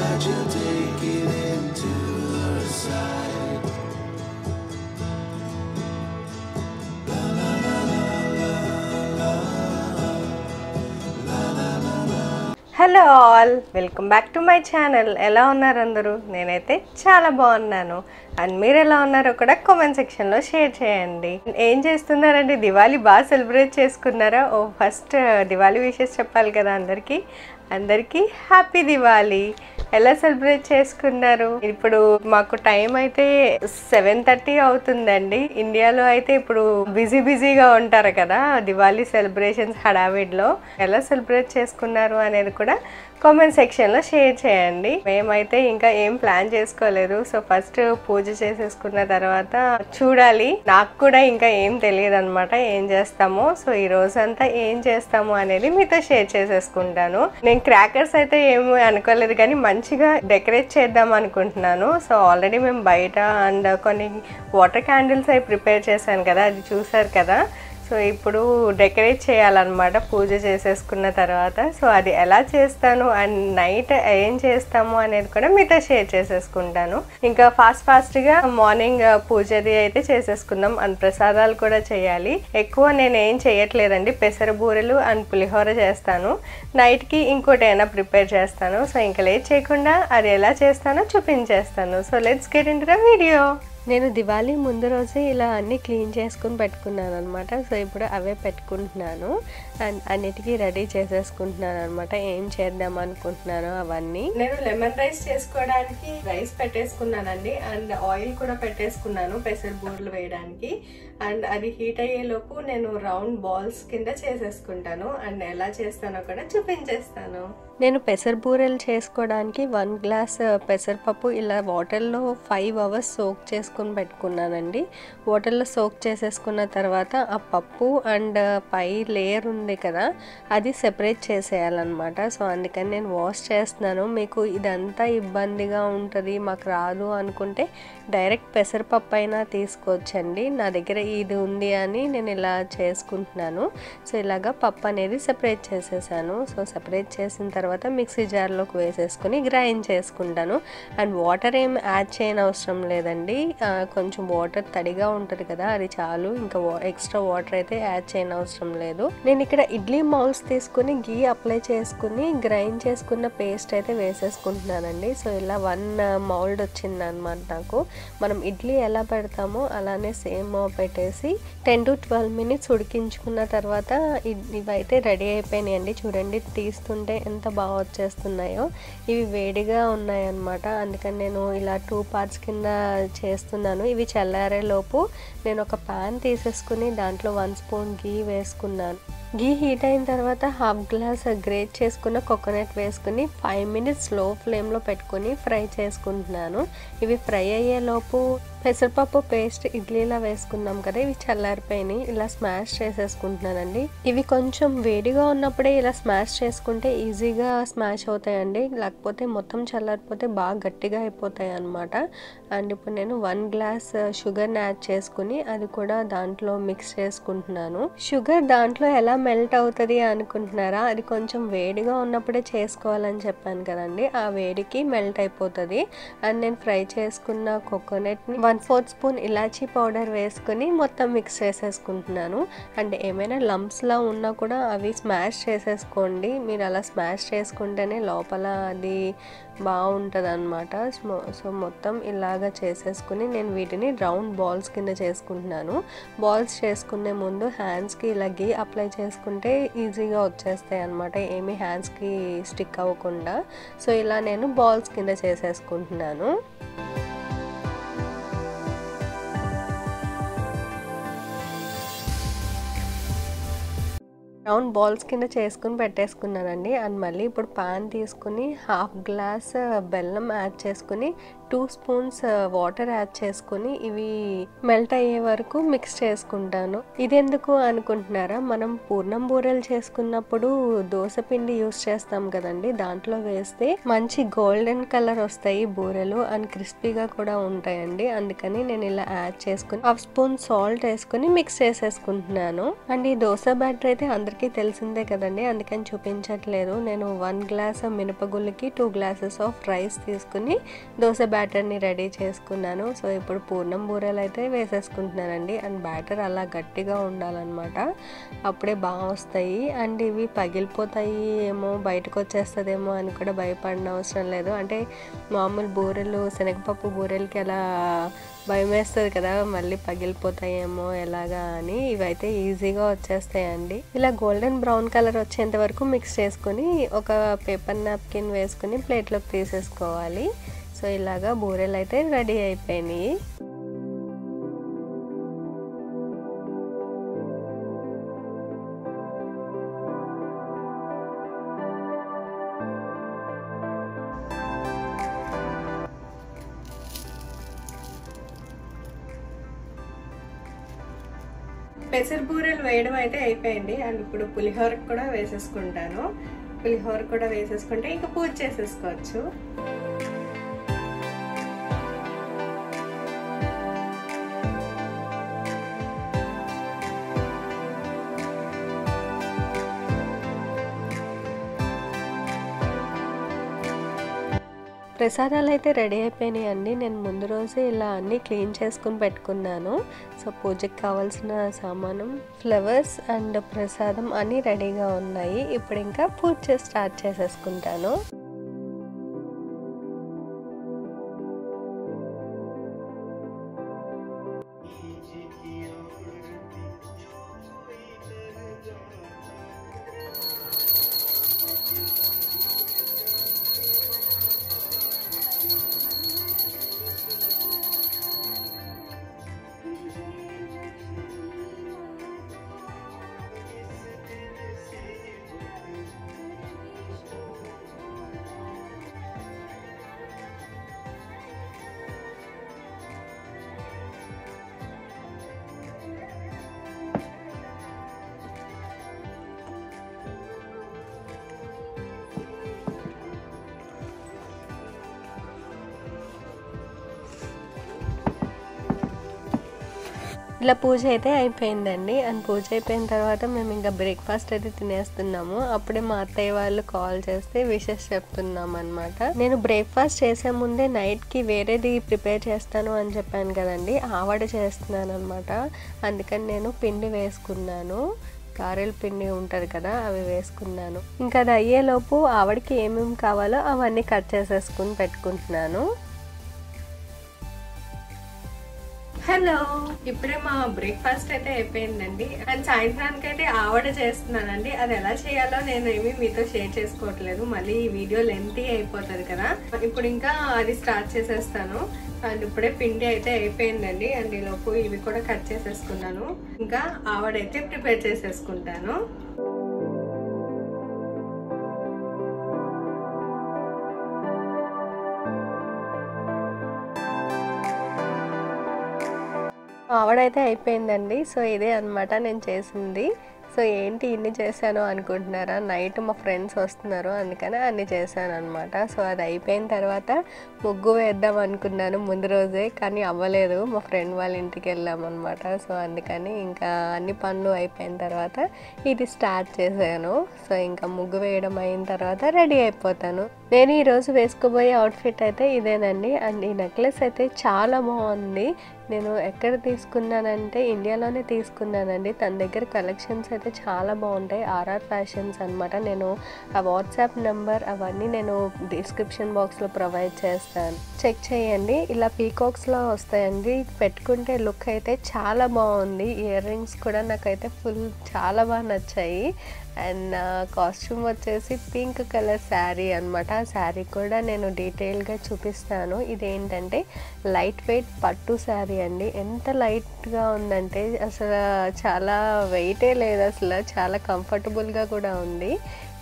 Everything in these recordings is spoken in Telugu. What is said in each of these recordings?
that you'll take it into her side. Hello all, welcome back to my channel. ఎలా ఉన్నారు అందరూ? నేనైతే చాలా బాగున్నాను. అండ్ మీరు ఎలా ఉన్నారో కూడా కామెంట్ సెక్షన్లో షేర్ చేయండి. ఏం చేస్తున్నారండి? దివాళీ బాగా సెలబ్రేట్ చేసుకున్నారా? ఫస్ట్ దివాళీ విషెస్ చెప్పాలి కదా అందరికీ హ్యాపీ దివాళీ. ఎలా సెలబ్రేట్ చేసుకున్నారు? ఇప్పుడు మాకు టైం అయితే 7:30 అవుతుందండి. ఇండియాలో అయితే ఇప్పుడు బిజీగా ఉంటారు కదా దివాళీ సెలబ్రేషన్స్ హడావిడిలో. ఎలా సెలబ్రేట్ చేసుకున్నారు అనేది కూడా కామెంట్ సెక్షన్లో షేర్ చేయండి. మేమైతే ఇంకా ఏం ప్లాన్ చేసుకోలేదు. సో ఫస్ట్ పూజ చేసేసుకున్న తర్వాత చూడాలి. నాకు కూడా ఇంకా ఏం తెలియదు అనమాట ఏం చేస్తామో. సో ఈ రోజంతా ఏం చేస్తాము అనేది మీతో షేర్ చేసేసుకుంటాను. నేను క్రాకర్స్ అయితే ఏమీ అనుకోలేదు కానీ మంచిగా డెకరేట్ చేద్దాం అనుకుంటున్నాను. సో ఆల్రెడీ మేము బయట అండ్ కొన్ని వాటర్ క్యాండిల్స్ అవి ప్రిపేర్ చేశాను కదా, అది చూసారు కదా. సో ఇప్పుడు డెకరేట్ చేయాలన్నమాట పూజ చేసేసుకున్న తర్వాత. సో అది ఎలా చేస్తాను అండ్ నైట్ ఏం చేస్తాము అనేది కూడా మీతో షేర్ చేసేసుకుంటాను. ఇంకా ఫాస్ట్గా మార్నింగ్ పూజది అయితే చేసేసుకుందాం. అండ్ ప్రసాదాలు కూడా చేయాలి. ఎక్కువ నేను ఏం చేయట్లేదండి, పెసర బూరెలు అండ్ పులిహోర చేస్తాను. నైట్కి ఇంకోటి అయినా ప్రిపేర్ చేస్తాను. సో ఇంకా లేట్ చేయకుండా అది ఎలా చేస్తానో చూపించేస్తాను. So let's get into the video. నేను దివాళీ ముందు రోజే ఇలా అన్నీ క్లీన్ చేసుకుని పెట్టుకున్నాను అనమాట. సో ఇప్పుడు అవే పెట్టుకుంటున్నాను అండ్ అన్నిటికీ రెడీ చేసేసుకుంటున్నాను అనమాట. ఏం చేద్దాం అనుకుంటున్నాను అవన్నీ. నేను లెమన్ రైస్ చేసుకోవడానికి రైస్ పెట్టేసుకున్నానండి అండ్ ఆయిల్ కూడా పెట్టేసుకున్నాను పెసర బూరెలు వేయడానికి. అండ్ అది హీట్ అయ్యేలోపు నేను రౌండ్ బాల్స్ కింద చేసేసుకుంటాను అండ్ ఎలా చేస్తానో కూడా చూపించేస్తాను. నేను పెసర బూరెలు చేసుకోవడానికి 1 గ్లాస్ పెసరపప్పు ఇలా వాటర్లో 5 అవర్స్ సోక్ చేసుకుని పెట్టుకున్నానండి. వాటర్లో సోక్ చేసేసుకున్న తర్వాత ఆ పప్పు అండ్ పై లేయర్ ఉంది కదా అది సెపరేట్ చేసేయాలన్నమాట. సో అందుకని నేను వాష్ చేస్తున్నాను. మీకు ఇదంతా ఇబ్బందిగా ఉంటుంది, మాకు రాదు అనుకుంటే డైరెక్ట్ పెసరపప్పు అయినా తీసుకోవచ్చండి. నా దగ్గర ఇది ఉంది అని నేను ఇలా చేసుకుంటున్నాను. సో ఇలాగా పప్పు అనేది సెపరేట్ చేసేసాను. సో సెపరేట్ చేసిన తర్వాత మిక్సీ జార్లోకి వేసేసుకుని గ్రైండ్ చేసుకుంటాను. అండ్ వాటర్ ఏం యాడ్ చేయని అవసరం లేదండి. కొంచెం వాటర్ తడిగా ఉంటుంది కదా అది చాలు, ఇంకా ఎక్స్ట్రా వాటర్ అయితే యాడ్ చేయని అవసరం లేదు. నేను ఇక్కడ ఇడ్లీ మౌల్స్ తీసుకుని గీ అప్లై చేసుకుని గ్రైండ్ చేసుకున్న పేస్ట్ అయితే వేసేసుకుంటున్నానండి. సో ఇలా 1 మౌల్డ్ వచ్చింది అనమాట నాకు. మనం ఇడ్లీ ఎలా పెడతామో అలానే సేమ్ పెట్టేసి 10 to 12 minutes ఉడికించుకున్న తర్వాత ఇవైతే రెడీ అయిపోయినాయండి. చూడండి తీస్తుంటే ఎంత బాగా వచ్చేస్తున్నాయో. ఇవి వేడిగా ఉన్నాయన్నమాట, అందుకని నేను ఇలా 2 parts కింద చేస్తున్నాను. ఇవి చల్లారే లోపు నేను ఒక ప్యాన్ తీసేసుకుని దాంట్లో 1 స్పూన్ గీ వేసుకున్నాను. గీ హీట్ అయిన తర్వాత 1/2 గ్లాస్ గ్రేట్ చేసుకున్న కోకోనట్ వేసుకుని 5 minutes స్లో ఫ్లేమ్లో పెట్టుకుని ఫ్రై చేసుకుంటున్నాను. ఇవి ఫ్రై అయ్యేలోపు పెసరపప్పు పేస్ట్ ఇడ్లీలా వేసుకున్నాం కదా, ఇవి చల్లారిపోయినాయి. ఇలా స్మాష్ చేసేసుకుంటున్నానండి. ఇవి కొంచెం వేడిగా ఉన్నప్పుడే ఇలా స్మాష్ చేసుకుంటే ఈజీగా స్మాష్ అవుతాయండి, లేకపోతే మొత్తం చల్లారిపోతే బాగా గట్టిగా అయిపోతాయి అన్నమాట. అండ్ ఇప్పుడు నేను 1 గ్లాస్ షుగర్ని యాడ్ చేసుకుని అది కూడా దాంట్లో మిక్స్ చేసుకుంటున్నాను. షుగర్ దాంట్లో ఎలా మెల్ట్ అవుతుంది అనుకుంటున్నారా? అది కొంచెం వేడిగా ఉన్నప్పుడే చేసుకోవాలని చెప్పాను కదండి, ఆ వేడికి మెల్ట్ అయిపోతుంది. అండ్ నేను ఫ్రై చేసుకున్న కోకోనట్ని 1/4 స్పూన్ ఇలాచీ పౌడర్ వేసుకుని మొత్తం మిక్స్ చేసేసుకుంటున్నాను. అండ్ ఏమైనా లంప్స్లా ఉన్నా కూడా అవి స్మాష్ చేసేసుకోండి. మీరు అలా స్మాష్ చేసుకుంటేనే లోపల అది బాగుంటుంది అనమాట. సో మొత్తం ఇలాగా చేసేసుకుని నేను వీటిని రౌండ్ బాల్స్ కింద చేసుకుంటున్నాను. బాల్స్ చేసుకునే ముందు హ్యాండ్స్కి ఇలా గీ అప్లై చేసుకుంటే ఈజీగా వచ్చేస్తాయి అనమాట, ఏమీ హ్యాండ్స్కి స్టిక్ అవ్వకుండా. సో ఇలా నేను బాల్స్ కింద చేసేసుకుంటున్నాను. రౌండ్ బాల్స్ కింద చేసుకుని పెట్టేసుకున్నానండి. అండ్ మళ్ళీ ఇప్పుడు పాన్ తీసుకుని 1/2 గ్లాస్ బెల్లం యాడ్ చేసుకుని 2 స్పూన్స్ వాటర్ యాడ్ చేసుకొని ఇవి మెల్ట్ అయ్యే వరకు మిక్స్ చేసుకుంటాను. ఇది ఎందుకు అనుకుంటున్నారా, మనం పూర్ణం బూరెలు చేసుకున్నప్పుడు దోస పిండి యూస్ చేస్తాం కదండి, దాంట్లో వేస్తే మంచి గోల్డెన్ కలర్ వస్తాయి బూరెలు అండ్ క్రిస్పీగా కూడా ఉంటాయండి. అందుకని నేను ఇలా యాడ్ చేసుకుని 1/2 స్పూన్ సాల్ట్ వేసుకుని మిక్స్ చేసేసుకుంటున్నాను. అండ్ ఈ దోశ బ్యాటర్ అయితే అందరికీ తెలిసిందే కదండి, అందుకని చూపించట్లేదు. నేను 1 గ్లాస్ మినపగుళ్ళకి 2 గ్లాసెస్ ఆఫ్ రైస్ తీసుకుని దోశ బ్యాటర్ని రెడీ చేసుకున్నాను. సో ఇప్పుడు పూర్ణం బూరెలు అయితే వేసేసుకుంటున్నానండి. అండ్ బ్యాటర్ అలా గట్టిగా ఉండాలన్నమాట, అప్పుడే బాగా వస్తాయి. అండ్ ఇవి పగిలిపోతాయి ఏమో, బయటకు వచ్చేస్తుందేమో అని కూడా భయపడిన అవసరం లేదు. అంటే మామూలు బూరెలు, శనగపప్పు బూరెలకి అలా భయం వేస్తుంది కదా, మళ్ళీ పగిలిపోతాయేమో ఎలాగా అని. ఇవైతే ఈజీగా వచ్చేస్తాయండి. ఇలా గోల్డెన్ బ్రౌన్ కలర్ వచ్చేంత వరకు మిక్స్ చేసుకుని ఒక పేపర్ నాప్కిన్ వేసుకుని ప్లేట్లోకి తీసేసుకోవాలి. సో ఇలాగా బూరెలు అయితే రెడీ అయిపోయినాయి. పెసర బూరెలు వేయడం అయితే అయిపోయింది. అండ్ ఇప్పుడు పులిహోర కూడా వేసేసుకుంటాను. పులిహోర కూడా వేసేసుకుంటే ఇంకా పూజ చేసేసుకోవచ్చు. ప్రసాదాలు అయితే రెడీ అయిపోయినాయి అండి. నేను ముందు రోజే ఇలా అన్నీ క్లీన్ చేసుకుని పెట్టుకున్నాను. సో పూజకి కావాల్సిన సామానం, ఫ్లవర్స్ అండ్ ప్రసాదం అన్నీ రెడీగా ఉన్నాయి. ఇప్పుడు ఇంకా పూజ స్టార్ట్ చేసేసుకుంటాను. ఇలా పూజ అయితే అయిపోయిందండి. అండ్ పూజ అయిపోయిన తర్వాత మేము ఇంకా బ్రేక్ఫాస్ట్ అయితే తినేస్తున్నాము. అప్పుడే మా అత్తయ్య వాళ్ళు కాల్ చేస్తే విషెస్ చెప్తున్నాం అనమాట. నేను బ్రేక్ఫాస్ట్ చేసే ముందే నైట్కి వేరేది ప్రిపేర్ చేస్తాను అని చెప్పాను కదండి, ఆవడ చేస్తున్నాను అనమాట. అందుకని నేను పిండి వేసుకున్నాను, గారెల పిండి ఉంటుంది కదా, అవి వేసుకున్నాను. ఇంకా అది అయ్యేలోపు ఆవిడకి ఏమేమి కావాలో అవన్నీ కట్ చేసేసుకుని పెట్టుకుంటున్నాను. హలో, ఇప్పుడే మా బ్రేక్ఫాస్ట్ అయితే అయిపోయిందండి. అండ్ సాయంత్రానికి అయితే ఆవడ చేస్తున్నానండి. అది ఎలా చేయాలో నేను ఏమీ మీతో షేర్ చేసుకోవట్లేదు, మళ్ళీ ఈ వీడియో లెంతీ అయిపోతుంది కదా. ఇప్పుడు ఇంకా అది స్టార్ట్ చేసేస్తాను. అండ్ ఇప్పుడే పిండి అయితే అయిపోయిందండి. అండ్ ఈలోపు ఇవి కూడా కట్ చేసేసుకున్నాను. ఇంకా ఆవడైతే ప్రిపేర్ చేసేసుకుంటాను. ఆవడైతే అయిపోయిందండి. సో ఇదే అనమాట నేను చేసింది. సో ఏంటి ఇన్ని చేశాను అనుకుంటున్నారా, నైట్ మా ఫ్రెండ్స్ వస్తున్నారు అందుకని అన్ని చేశాను అనమాట. సో అది అయిపోయిన తర్వాత ముగ్గు వేద్దాం అనుకున్నాను ముందు రోజే, కానీ అవ్వలేదు. మా ఫ్రెండ్ వాళ్ళ ఇంటికి వెళ్ళామన్నమాట. సో అందుకని ఇంకా అన్ని పనులు అయిపోయిన తర్వాత ఇది స్టార్ట్ చేశాను. సో ఇంకా ముగ్గు వేయడం అయిన తర్వాత రెడీ అయిపోతాను. నేను ఈరోజు వేసుకోబోయే అవుట్ఫిట్ అయితే ఇదేనండి. అండ్ ఈ నెక్లెస్ అయితే చాలా బాగుంది. నేను ఎక్కడ తీసుకున్నానంటే ఇండియాలోనే తీసుకున్నానండి. తన దగ్గర కలెక్షన్స్ అయితే చాలా బాగుంటాయి, ఆర్ఆర్ ఫ్యాషన్స్ అనమాట. నేను ఆ వాట్సాప్ నెంబర్ అవన్నీ నేను డిస్క్రిప్షన్ బాక్స్లో ప్రొవైడ్ చేస్తాను, చెక్ చేయండి. ఇలా పీకాక్స్లో వస్తాయండి, పెట్టుకుంటే లుక్ అయితే చాలా బాగుంది. ఇయర్ రింగ్స్ కూడా నాకైతే చాలా బాగా నచ్చాయి. అండ్ కాస్ట్యూమ్ వచ్చేసి పింక్ కలర్ శారీ అనమాట. ఆ శారీ కూడా నేను డీటెయిల్గా చూపిస్తాను. ఇదేంటంటే లైట్ వెయిట్ పట్టు శారీ అండి. ఎంత లైట్గా ఉందంటే అసలు చాలా వెయిటే లేదు, అసలు చాలా కంఫర్టబుల్గా కూడా ఉంది.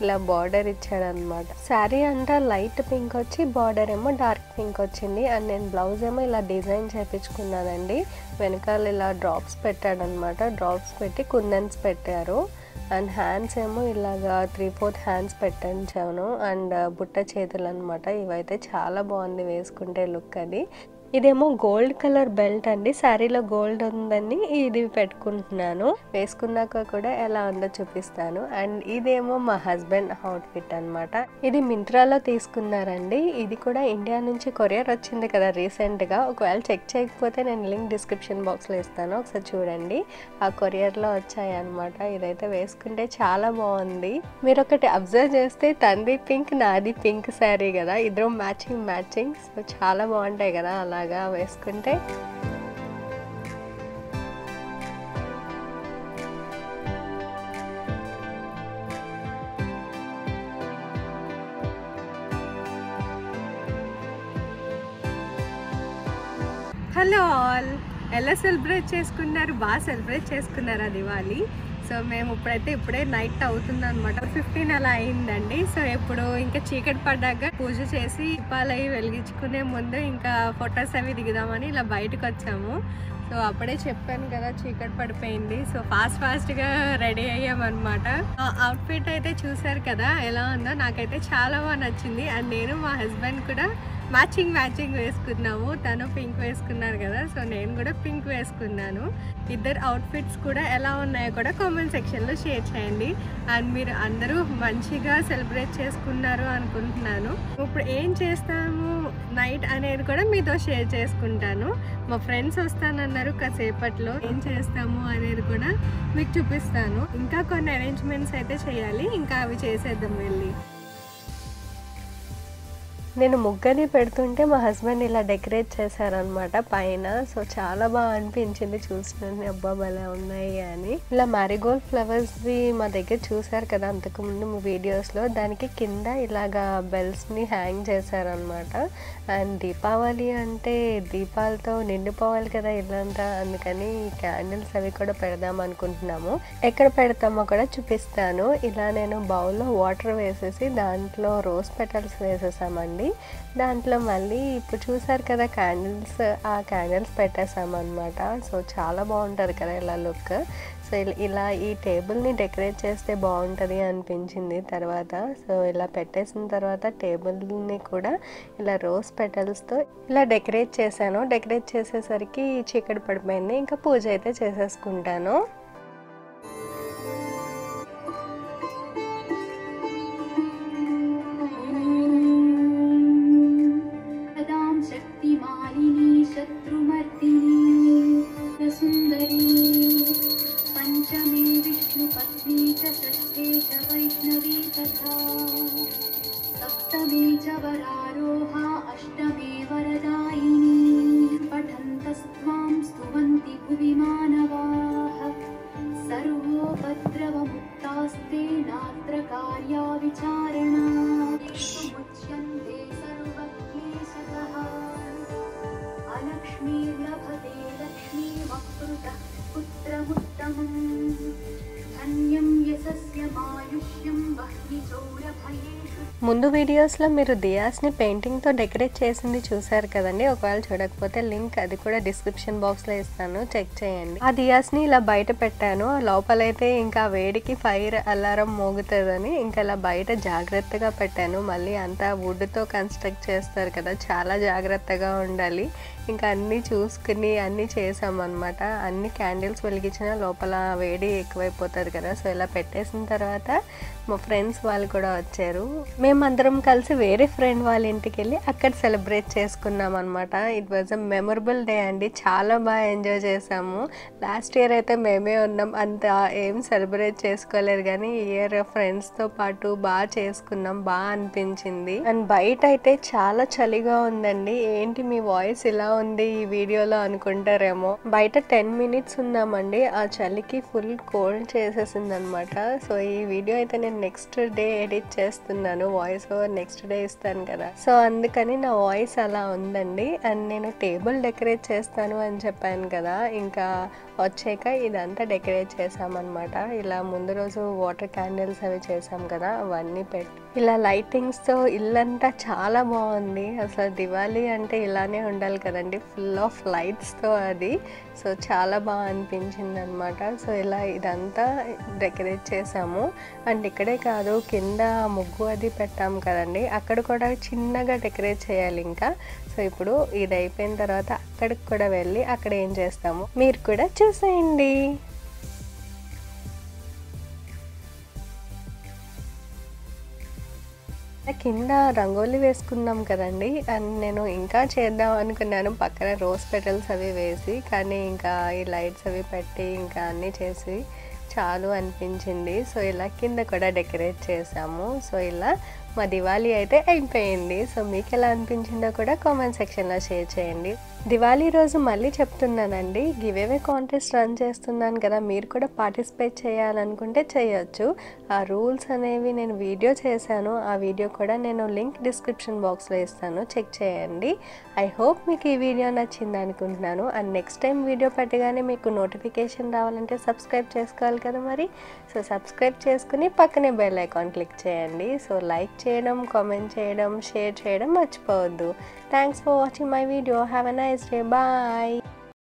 ఇలా బార్డర్ ఇచ్చాడనమాట. శారీ అంతా లైట్ పింక్ వచ్చి బార్డర్ ఏమో డార్క్ పింక్ వచ్చింది. అండ్ నేను బ్లౌజ్ ఏమో ఇలా డిజైన్ చేయించుకున్నానండి. వెనకాల ఇలా డ్రాప్స్ పెట్టాడనమాట. డ్రాప్స్ పెట్టి కుందన్స్ పెట్టారు. అండ్ హ్యాండ్స్ ఏమో ఇలాగా 3/4 హ్యాండ్స్ పెట్టించాను. అండ్ బుట్ట చేతులు అనమాట. ఇవైతే చాలా బాగుంది వేసుకుంటే లుక్ అది. ఇదేమో గోల్డ్ కలర్ బెల్ట్ అండి. శారీలో గోల్డ్ ఉందని ఇది పెట్టుకుంటున్నాను. వేసుకున్నాక కూడా ఎలా ఉందో చూపిస్తాను. అండ్ ఇదేమో మా హస్బెండ్ అవుట్ఫిట్ అనమాట. ఇది మింత్రాలో తీసుకున్నారండి. ఇది కూడా ఇండియా నుంచి కొరియర్ వచ్చింది కదా రీసెంట్గా. ఒకవేళ చెక్ చేయకపోతే నేను లింక్ డిస్క్రిప్షన్ బాక్స్లో ఇస్తాను, ఒకసారి చూడండి. ఆ కొరియర్లో వచ్చాయి అనమాట. ఇదైతే వేసుకుంటే చాలా బాగుంది. మీరు ఒకటి అబ్జర్వ్ చేస్తే తండ్రి పింక్, నాది పింక్ శారీ కదా, ఇద్దరు మ్యాచింగ్. సో చాలా బాగుంటాయి కదా అలా వేసుకుంటే. హలో ఆల్, ఎలా సెలబ్రేట్ చేసుకున్నారు? బాగా సెలబ్రేట్ చేసుకున్నారా దివాళీ? సో మేము ఇప్పుడే నైట్ అవుతుంది అనమాట. 15 అలా అయిందండి. సో ఇప్పుడు ఇంకా చీకటి పడ్డాక పూజ చేసి దీపాలు అవి వెలిగించుకునే ముందు ఇంకా ఫొటోస్ అవి దిగుదామని ఇలా బయటకు వచ్చాము. సో అప్పుడే చెప్పాను కదా చీకటి పడిపోయింది. సో ఫాస్ట్గా రెడీ అయ్యామన్నమాట. అవుట్ఫిట్ అయితే చూసారు కదా ఎలా ఉందో. నాకైతే చాలా బాగా నచ్చింది. అండ్ నేను మా హస్బెండ్ కూడా మ్యాచింగ్ వేసుకున్నాము. తను పింక్ వేసుకున్నారు కదా, సో నేను కూడా పింక్ వేసుకున్నాను. ఇద్దరు అవుట్ఫిట్స్ కూడా ఎలా ఉన్నాయో కూడా కామెంట్ సెక్షన్లో షేర్ చేయండి. అండ్ మీరు అందరూ మంచిగా సెలబ్రేట్ చేసుకున్నారు అనుకుంటున్నాను. ఇప్పుడు ఏం చేస్తాము నైట్ అనేది కూడా మీతో షేర్ చేసుకుంటాను. మా ఫ్రెండ్స్ వస్తానన్నారు కాసేపట్లో. ఏం చేస్తాము అనేది కూడా మీకు చూపిస్తాను. ఇంకా కొన్ని అరేంజ్మెంట్స్ అయితే చేయాలి, ఇంకా అవి చేసేద్దాం వెళ్ళి. నేను ముగ్గని పెడుతుంటే మా హస్బెండ్ ఇలా డెకరేట్ చేశారనమాట పైన. సో చాలా బాగా అనిపించింది చూస్తున్నాను. అబ్బా భలే ఉన్నాయి అని. ఇలా మ్యారీగోల్డ్ ఫ్లవర్స్ది మా దగ్గర చూసారు కదా అంతకుముందు వీడియోస్లో. దానికి కింద ఇలాగా బెల్స్ని హ్యాంగ్ చేశారనమాట. అండ్ దీపావళి అంటే దీపాలతో నిండిపోవాలి కదా ఇల్లంతా. అందుకని క్యాండిల్స్ అవి కూడా పెడదాం అనుకుంటున్నాము. ఎక్కడ పెడతామో కూడా చూపిస్తాను. ఇలా నేను బౌల్లో వాటర్ వేసేసి దాంట్లో రోజ్ పెటల్స్ వేసేసామండి. దాంట్లో మళ్ళీ ఇప్పుడు చూసారు కదా క్యాండిల్స్, ఆ క్యాండిల్స్ పెట్టేసామన్నమాట. సో చాలా బాగుంటుంది కదా ఇలా లుక్. సో ఇలా ఈ టేబుల్ని డెకరేట్ చేస్తే బాగుంటుంది అనిపించింది తర్వాత. సో ఇలా పెట్టేసిన తర్వాత టేబుల్ని కూడా ఇలా రోజ్ పెటల్స్తో ఇలా డెకరేట్ చేశాను. డెకరేట్ చేసేసరికి చీకటి పడిపోయింది. ఇంకా పూజ అయితే చేసేసుకుంటాను. ముందు వీడియోస్లో మీరు దియాస్ని పెయింటింగ్తో డెకరేట్ చేసింది చూసారు కదండి. ఒకవేళ చూడకపోతే లింక్ అది కూడా డిస్క్రిప్షన్ బాక్స్లో ఇస్తాను, చెక్ చేయండి. ఆ దియాస్ని ఇలా బయట పెట్టాను. లోపలైతే ఇంకా వేడికి ఫైర్ అలారం మోగుతుందని ఇంకా ఇలా బయట జాగ్రత్తగా పెట్టాను. మళ్ళీ అంతా వుడ్తో కన్స్ట్రక్ట్ చేస్తారు కదా, చాలా జాగ్రత్తగా ఉండాలి. ఇంకా అన్నీ చూసుకుని అన్నీ చేసామన్నమాట. అన్ని క్యాండిల్స్ వెలిగించిన లోపల వేడి ఎక్కువైపోతుంది కదా. సో ఇలా పెట్టేసిన తర్వాత మా ఫ్రెండ్స్ వాళ్ళు కూడా వచ్చారు. మేమందరం కలిసి వేరే ఫ్రెండ్ వాళ్ళ ఇంటికి వెళ్ళి అక్కడ సెలబ్రేట్ చేసుకున్నాం అనమాట. It was a memorable day అండి. చాలా బాగా ఎంజాయ్ చేసాము. లాస్ట్ ఇయర్ అయితే మేమే ఉన్నాం, అంత ఏం సెలబ్రేట్ చేసుకోలేదు. కానీ ఈ ఇయర్ ఫ్రెండ్స్తో పాటు బాగా చేసుకున్నాం, బాగా అనిపించింది. అండ్ బయట అయితే చాలా చలిగా ఉందండి. ఏంటి మీ వాయిస్ ఇలా ఉంది ఈ వీడియోలో అనుకుంటారేమో. బయట 10 minutes ఉన్నామండి. ఆ చలికి ఫుల్ కోల్డ్ చేసేసింది అనమాట. సో ఈ వీడియో అయితే నేను నేను నెక్స్ట్ డే ఎడిట్ చేస్తున్నాను, వాయిస్ ఓవర్ నెక్స్ట్ డే ఇస్తాను కదా, సో అందుకని నా వాయిస్ అలా ఉందండి. అండ్ నేను టేబుల్ డెకరేట్ చేస్తాను అని చెప్పాను కదా, ఇంకా వచ్చాక ఇదంతా డెకరేట్ చేసామన్నమాట. ఇలా ముందు రోజు వాటర్ క్యాండిల్స్ అవి చేసాం కదా, అవన్నీ పెట్టి ఇలా లైటింగ్స్తో ఇల్లంతా చాలా బాగుంది. అసలు దివాళీ అంటే ఇలానే ఉండాలి కదండి, ఫుల్ ఆఫ్ లైట్స్తో అది. సో చాలా బాగా అనిపించింది అనమాట. సో ఇలా ఇదంతా డెకరేట్ చేసాము. అండ్ ఇక్కడే కాదు, కింద ముగ్గు అది పెట్టాము కదండి, అక్కడ కూడా చిన్నగా డెకరేట్ చేయాలి ఇంకా. సో ఇప్పుడు ఇది అయిపోయిన తర్వాత అక్కడికి కూడా వెళ్ళి అక్కడ ఏం చేస్తాము మీరు కూడా చూసేయండి. కింద రంగోలీ వేసుకున్నాం కదండి, అండ్ నేను ఇంకా చేద్దాం అనుకున్నాను పక్కన రోజ్ పెటల్స్ అవి వేసి, కానీ ఇంకా ఈ లైట్స్ అవి పెట్టి ఇంకా అన్నీ చేసి చాలు అనిపించింది. సో ఇలా కింద కూడా డెకరేట్ చేసాము. సో ఇలా మా దివాళీ అయితే అయిపోయింది. సో మీకు ఎలా అనిపించిందో కూడా కామెంట్ సెక్షన్లో షేర్ చేయండి. దివాళీ రోజు మళ్ళీ చెప్తున్నానండి, గివేవే కాంటెస్ట్ రన్ చేస్తున్నాను కదా, మీరు కూడా పార్టిసిపేట్ చేయాలనుకుంటే చేయొచ్చు. ఆ రూల్స్ అనేవి నేను వీడియో చేశాను, ఆ వీడియో కూడా నేను లింక్ డిస్క్రిప్షన్ బాక్స్లో ఇస్తాను, చెక్ చేయండి. ఐ హోప్ మీకు ఈ వీడియో నచ్చింది అనుకుంటున్నాను. అండ్ నెక్స్ట్ టైం వీడియో పెట్టగానే మీకు నోటిఫికేషన్ రావాలంటే సబ్స్క్రైబ్ చేసుకోవాలి కదా మరి. సో సబ్స్క్రైబ్ చేసుకుని పక్కనే బెల్ ఐకాన్ క్లిక్ చేయండి. సో లైక్ చేయడం, కామెంట్ చేయడం, షేర్ చేయడం మర్చిపోవద్దు. Thanks for watching my video. Have a nice day. Bye.